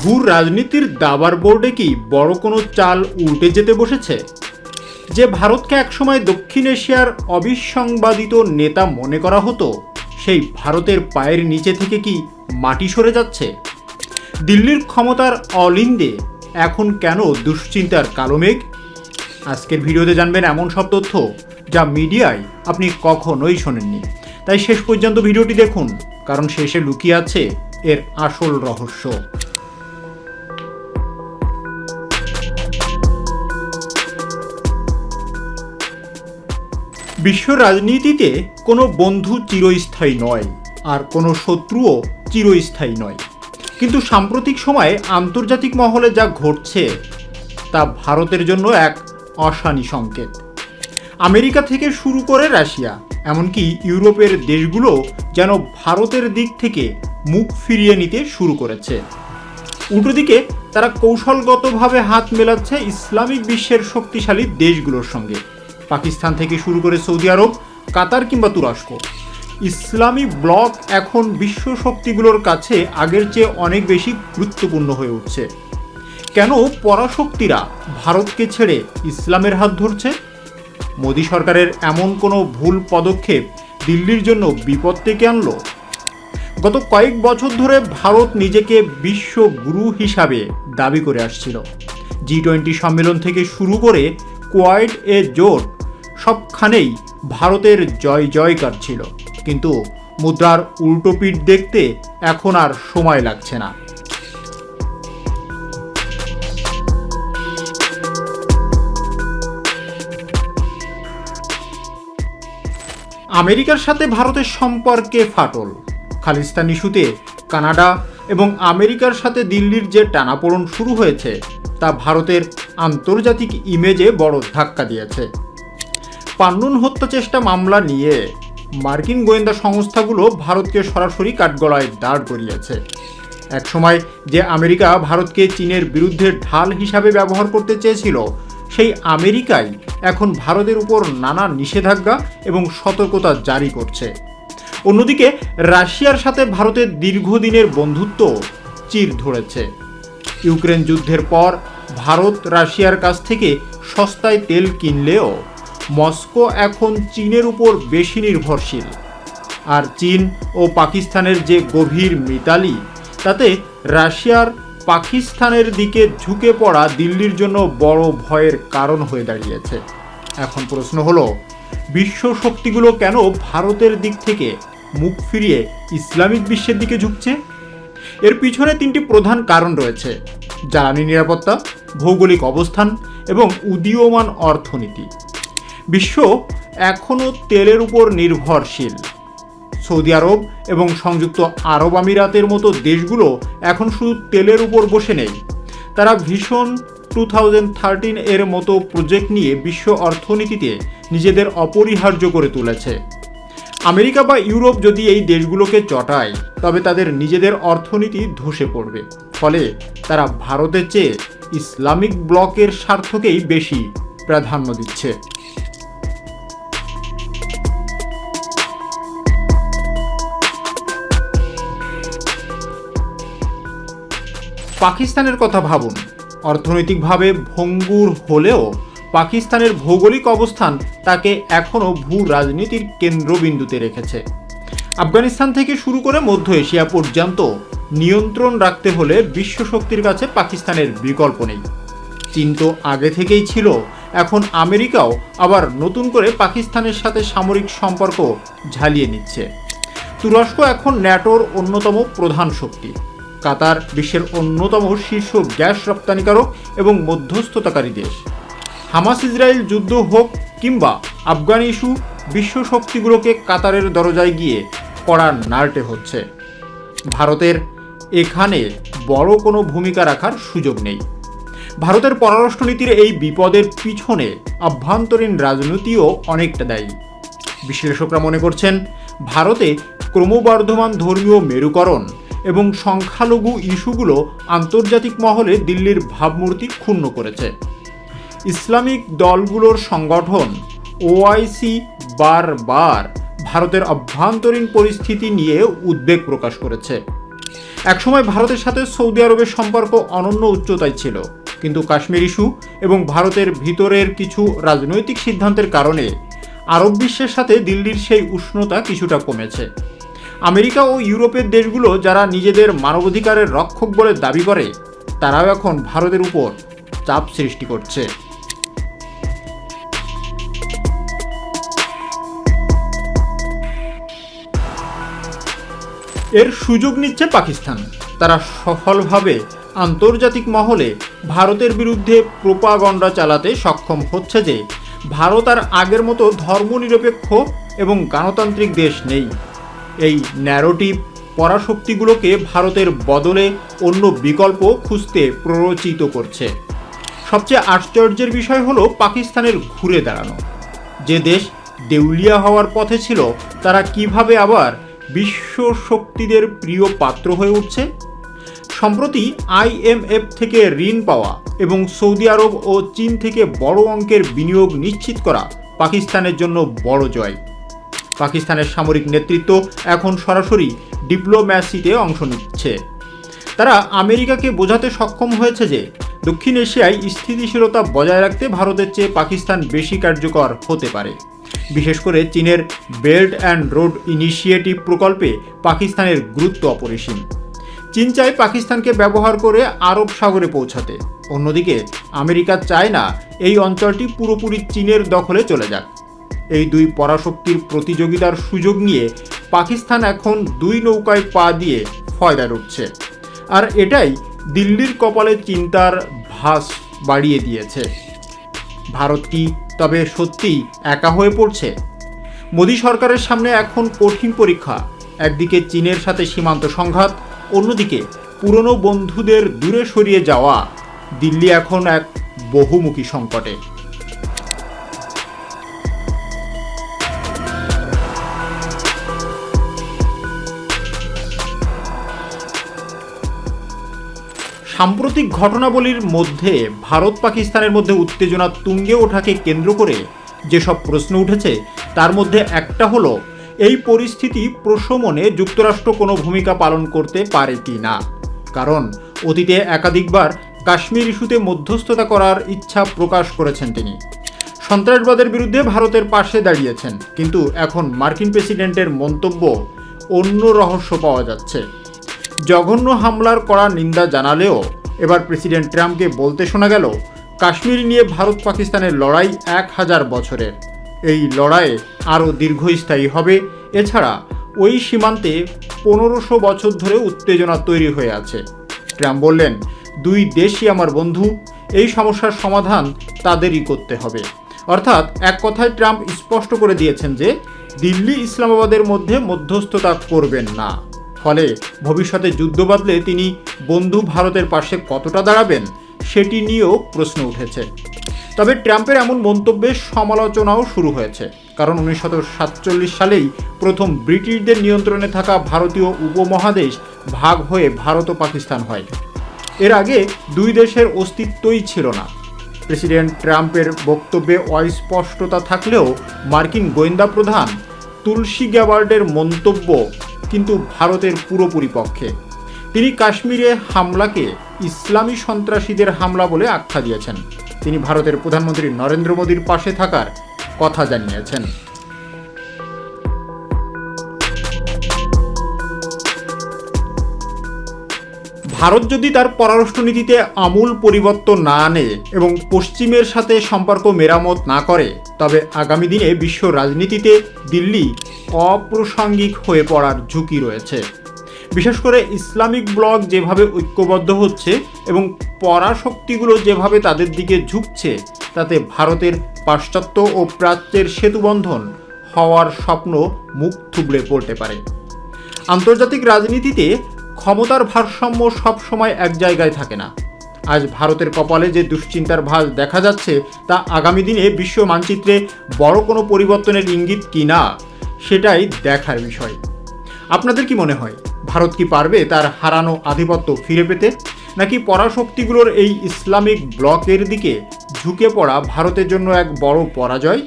ভূ রাজনীতির দাবার বোর্ডে কি বড় কোনো চাল উল্টে যেতে বসেছে? যে ভারতকে একসময় দক্ষিণ এশিয়ার অবিসংবাদিত নেতা মনে করা হতো, সেই ভারতের পায়ের নিচে থেকে কি মাটি সরে যাচ্ছে? দিল্লির ক্ষমতার অলিন্দে এখন কেন দুশ্চিন্তার কালো মেঘ? আজকের ভিডিওতে জানবেন এমন সব তথ্য যা মিডিয়ায় আপনি কখনোই শোনেননি। তাই শেষ পর্যন্ত ভিডিওটি দেখুন, কারণ শেষে লুকিয়ে আছে এর আসল রহস্য। বিশ্ব রাজনীতিতে কোনো বন্ধু চিরস্থায়ী নয়, আর কোনো শত্রুও চিরস্থায়ী নয়। কিন্তু সাম্প্রতিক সময়ে আন্তর্জাতিক মহলে যা ঘটছে তা ভারতের জন্য এক অশানি সংকেত। আমেরিকা থেকে শুরু করে রাশিয়া, এমনকি ইউরোপের দেশগুলো যেন ভারতের দিক থেকে মুখ ফিরিয়ে নিতে শুরু করেছে। উল্টো দিকে তারা কৌশলগতভাবে হাত মেলাচ্ছে ইসলামিক বিশ্বের শক্তিশালী দেশগুলোর সঙ্গে। পাকিস্তান থেকে শুরু করে সৌদি আরব, কাতার কিংবা তুরস্ক। ইসলামী ব্লক এখন বিশ্ব শক্তিগুলোর কাছে আগের চেয়ে অনেক বেশি গুরুত্বপূর্ণ হয়ে উঠছে। কেন পরাশক্তিরা ভারতকে ছেড়ে ইসলামের হাত ধরছে? মোদী সরকারের এমন কোনো ভুল পদক্ষেপ দিল্লির জন্য বিপদ ডেকে আনলো? গত কয়েক বছর ধরে ভারত নিজেকে বিশ্বগুরু হিসাবে দাবি করে আসছিল। G20 সম্মেলন থেকে শুরু করে কোয়াড এ জোট, সবখানেই ভারতের জয় জয়কার ছিল। কিন্তু মুদ্রার উল্টো পিঠ দেখতে এখন আর সময় লাগছে না। আমেরিকার সাথে ভারতের সম্পর্কে ফাটল। খালিস্তান ইস্যুতে কানাডা এবং আমেরিকার সাথে দিল্লির যে টানাপোড়েন শুরু হয়েছে তা ভারতের আন্তর্জাতিক ইমেজে বড় ধাক্কা দিয়েছে। পান্নুন হত্যা চেষ্টা মামলা নিয়ে মার্কিন গোয়েন্দা সংস্থাগুলো ভারতকে সরাসরি কাঠগড়ায় দাঁড় করিয়েছে। একসময় যে আমেরিকা ভারতকে চীনের বিরুদ্ধে ঢাল হিসাবে ব্যবহার করতে চেয়েছিল, সেই আমেরিকাই এখন ভারতের উপর নানা নিষেধাজ্ঞা এবং সতর্কতা জারি করছে। অন্যদিকে রাশিয়ার সাথে ভারতের দীর্ঘদিনের বন্ধুত্ব চির ধরেছে। ইউক্রেন যুদ্ধের পর ভারত রাশিয়ার কাছ থেকে সস্তায় তেল কিনলেও মস্কো এখন চীনের উপর বেশি নির্ভরশীল। আর চীন ও পাকিস্তানের যে গভীর মিতালি, তাতে রাশিয়ার পাকিস্তানের দিকে ঝুঁকে পড়া দিল্লির জন্য বড় ভয়ের কারণ হয়ে দাঁড়িয়েছে। এখন প্রশ্ন হলো, বিশ্ব শক্তিগুলো কেন ভারতের দিক থেকে মুখ ফিরিয়ে ইসলামিক বিশ্বের দিকে ঝুঁকছে? এর পিছনে তিনটি প্রধান কারণ রয়েছে: জ্বালানি নিরাপত্তা, ভৌগোলিক অবস্থান এবং উদীয়মান অর্থনীতি। বিশ্ব এখনও তেলের উপর নির্ভরশীল। সৌদি আরব এবং সংযুক্ত আরব আমিরাতের মতো দেশগুলো এখন শুধু তেলের উপর বসে নেই, তারা ভিশন 2013 এর মতো প্রজেক্ট নিয়ে বিশ্ব অর্থনীতিতে নিজেদের অপরিহার্য করে তুলেছে। আমেরিকা বা ইউরোপ যদি এই দেশগুলোকে চটায়, তবে তাদের নিজেদের অর্থনীতি ধসে পড়বে। ফলে তারা ভারতের চেয়ে ইসলামিক ব্লকের স্বার্থকেই বেশি প্রাধান্য দিচ্ছে। পাকিস্তানের কথা ভাবুন। অর্থনৈতিকভাবে ভঙ্গুর হলেও পাকিস্তানের ভৌগোলিক অবস্থান তাকে এখনও ভূ রাজনীতির কেন্দ্রবিন্দুতে রেখেছে। আফগানিস্তান থেকে শুরু করে মধ্য এশিয়া পর্যন্ত নিয়ন্ত্রণ রাখতে হলে বিশ্ব শক্তির কাছে পাকিস্তানের বিকল্প নেই। চীন তো আগে থেকেই ছিল, এখন আমেরিকাও আবার নতুন করে পাকিস্তানের সাথে সামরিক সম্পর্ক ঝালিয়ে নিচ্ছে। তুরস্ক এখন ন্যাটোর অন্যতম প্রধান শক্তি। কাতার বিশ্বের অন্যতম শীর্ষ গ্যাস রপ্তানিকারক এবং মধ্যস্থতাকারী দেশ। হামাস ইসরায়েল যুদ্ধ হোক কিংবা আফগান ইস্যু, বিশ্ব শক্তিগুলোকে কাতারের দরজায় গিয়ে কড়া নাড়তে হচ্ছে। ভারতের এখানে বড় কোনো ভূমিকা রাখার সুযোগ নেই। ভারতের পররাষ্ট্রনীতির এই বিপদের পিছনে আভ্যন্তরীণ রাজনীতিও অনেকটা দায়ী। বিশ্লেষকরা মনে করছেন, ভারতে ক্রমবর্ধমান ধর্মীয় মেরুকরণ এবং সংখ্যালঘু ইস্যুগুলো আন্তর্জাতিক মহলে দিল্লির ভাবমূর্তি ক্ষুণ্ণ করেছে। ইসলামিক দলগুলোর সংগঠন ওআইসি বারবার ভারতের অভ্যন্তরীণ পরিস্থিতি নিয়ে উদ্বেগ প্রকাশ করেছে। একসময় ভারতের সাথে সৌদি আরবের সম্পর্ক অনন্য উচ্চতায় ছিল, কিন্তু কাশ্মীর ইস্যু এবং ভারতের ভিতরের কিছু রাজনৈতিক সিদ্ধান্তের কারণে আরব বিশ্বের সাথে দিল্লির সেই উষ্ণতা কিছুটা কমেছে। আমেরিকা ও ইউরোপের দেশগুলো যারা নিজেদের মানবাধিকারের রক্ষক বলে দাবি করে, তারাও এখন ভারতের উপর চাপ সৃষ্টি করছে। এর সুযোগ নিচ্ছে পাকিস্তান। তারা সফলভাবে আন্তর্জাতিক মহলে ভারতের বিরুদ্ধে প্রোপাগন্ডা চালাতে সক্ষম হচ্ছে যে ভারত আর আগের মতো ধর্মনিরপেক্ষ এবং গণতান্ত্রিক দেশ নেই। এই ন্যারেটিভ পরাশক্তিগুলোকে ভারতের বদলে অন্য বিকল্প খুঁজতে প্ররোচিত করছে। সবচেয়ে আশ্চর্যের বিষয় হলো পাকিস্তানের ঘুরে দাঁড়ানো। যে দেশ দেউলিয়া হওয়ার পথে ছিল, তারা কিভাবে আবার বিশ্ব শক্তিদের প্রিয় পাত্র হয়ে উঠছে। সম্প্রতি IMF থেকে ঋণ পাওয়া এবং সৌদি আরব ও চীন থেকে বড় অঙ্কের বিনিয়োগ নিশ্চিত করা পাকিস্তানের জন্য বড় জয়। পাকিস্তানের সামরিক নেতৃত্ব এখন সরাসরি ডিপ্লোম্যাসিতে অংশ নিচ্ছে। তারা আমেরিকাকে বোঝাতে সক্ষম হয়েছে যে দক্ষিণ এশিয়ায় স্থিতিশীলতা বজায় রাখতে ভারতের চেয়ে পাকিস্তান বেশি কার্যকর হতে পারে। বিশেষ করে চীনের বেল্ট অ্যান্ড রোড ইনিশিয়েটিভ প্রকল্পে পাকিস্তানের গুরুত্ব অপরিসীম। চীন চায় পাকিস্তানকে ব্যবহার করে আরব সাগরে পৌঁছাতে। অন্যদিকে আমেরিকা চায় না এই অঞ্চলটি পুরোপুরি চীনের দখলে চলে যাক। এই দুই পরাশক্তির প্রতিযোগিতার সুযোগ নিয়ে পাকিস্তান এখন দুই নৌকায় পা দিয়ে ফয়দা উঠছে। আর এটাই দিল্লির কপালে চিন্তার ভাঁজ বাড়িয়ে দিয়েছে। ভারত কি তবে সত্যিই একা হয়ে পড়ছে? মোদী সরকারের সামনে এখন কঠিন পরীক্ষা। একদিকে চীনের সাথে সীমান্ত সংঘাত, অন্যদিকে পুরনো বন্ধুদের দূরে সরিয়ে যাওয়া। দিল্লি এখন এক বহুমুখী সংকটে। সাম্প্রতিক ঘটনাবলীর মধ্যে ভারত পাকিস্তানের মধ্যে উত্তেজনা তুঙ্গে ওঠাকে কেন্দ্র করে যেসব প্রশ্ন উঠেছে, তার মধ্যে একটা হলো এই পরিস্থিতি প্রশমনে যুক্তরাষ্ট্র কোনো ভূমিকা পালন করতে পারে কি না। কারণ অতীতে একাধিকবার কাশ্মীর ইস্যুতে মধ্যস্থতা করার ইচ্ছা প্রকাশ করেছেন তিনি। সন্ত্রাসবাদের বিরুদ্ধে ভারতের পাশে দাঁড়িয়েছেন, কিন্তু এখন মার্কিন প্রেসিডেন্টের মন্তব্য অন্য রহস্য পাওয়া যাচ্ছে। জঘন্য হামলার কড়া নিন্দা জানালেও এবার প্রেসিডেন্ট ট্রাম্পকে বলতে শোনা গেল, কাশ্মীর নিয়ে ভারত পাকিস্তানের লড়াই 1000 বছরের। এই লড়াইয়ে আরও দীর্ঘস্থায়ী হবে। এছাড়া ওই সীমান্তে 1500 বছর ধরে উত্তেজনা তৈরি হয়ে আছে। ট্রাম্প বললেন, দুই দেশই আমার বন্ধু, এই সমস্যার সমাধান তাদেরই করতে হবে। অর্থাৎ এক কথায় ট্রাম্প স্পষ্ট করে দিয়েছেন যে দিল্লি ইসলামাবাদের মধ্যে মধ্যস্থতা করবেন না। ফলে ভবিষ্যতে যুদ্ধ বাঁধলে তিনি বন্ধু ভারতের পাশে কতটা দাঁড়াবেন সেটি নিয়েও প্রশ্ন উঠেছে। তবে ট্রাম্পের এমন মন্তব্যের সমালোচনাও শুরু হয়েছে, কারণ 1947 সালেই প্রথম ব্রিটিশদের নিয়ন্ত্রণে থাকা ভারতীয় উপমহাদেশ ভাগ হয়ে ভারত ও পাকিস্তান হয়। এর আগে দুই দেশের অস্তিত্বই ছিল না। প্রেসিডেন্ট ট্রাম্পের বক্তব্যে অস্পষ্টতা থাকলেও মার্কিন গোয়েন্দা প্রধান তুলসী গ্যাবার্ডের মন্তব্য কিন্তু ভারতের পুরোপুরি পক্ষে। তিনি কাশ্মীরে হামলাকে ইসলামী সন্ত্রাসীদের হামলা বলে আখ্যা দিয়েছেন। তিনি ভারতের প্রধানমন্ত্রী নরেন্দ্র মোদীর পাশে থাকার কথা জানিয়েছেন। ভারত যদি তার পররাষ্ট্রনীতিতে আমূল পরিবর্তন না আনে এবং পশ্চিমের সাথে সম্পর্ক মেরামত না করে, তবে আগামী দিনে বিশ্ব রাজনীতিতে দিল্লি অপ্রাসঙ্গিক হয়ে পড়ার ঝুঁকি রয়েছে। বিশেষ করে ইসলামিক ব্লক যেভাবে ঐক্যবদ্ধ হচ্ছে এবং পরাশক্তিগুলো যেভাবে তাদের দিকে ঝুঁকছে, তাতে ভারতের পাশ্চাত্য ও প্রাচ্যের সেতুবন্ধন হওয়ার স্বপ্ন মুখ থুবড়ে পড়তে পারে। আন্তর্জাতিক রাজনীতিতে ক্ষমতার ভারসাম্য সবসময় এক জায়গায় থাকে না। আজ ভারতের কপালে যে দুশ্চিন্তার ভাঁজ দেখা যাচ্ছে, তা আগামী দিনে বিশ্ব মানচিত্রে বড় কোনো পরিবর্তনের ইঙ্গিত কি না, সেটাই দেখার বিষয়। আপনাদের কি মনে হয়, ভারত কি পারবে তার হারানো আধিপত্য ফিরে পেতে, নাকি পরাশক্তিগুলোর এই ইসলামিক ব্লকের দিকে ঝুঁকে পড়া ভারতের জন্য এক বড় পরাজয়?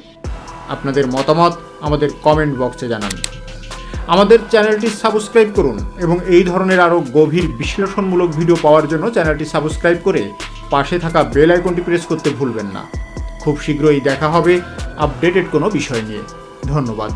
আপনাদের মতামত আমাদের কমেন্ট বক্সে জানান। আমাদের চ্যানেলটি সাবস্ক্রাইব করুন এবং এই ধরনের আরও গভীর বিশ্লেষণমূলক ভিডিও পাওয়ার জন্য চ্যানেলটি সাবস্ক্রাইব করে পাশে থাকা বেল আইকনটি প্রেস করতে ভুলবেন না। খুব শীঘ্রই দেখা হবে আপডেটেড কোনো বিষয় নিয়ে। ধন্যবাদ।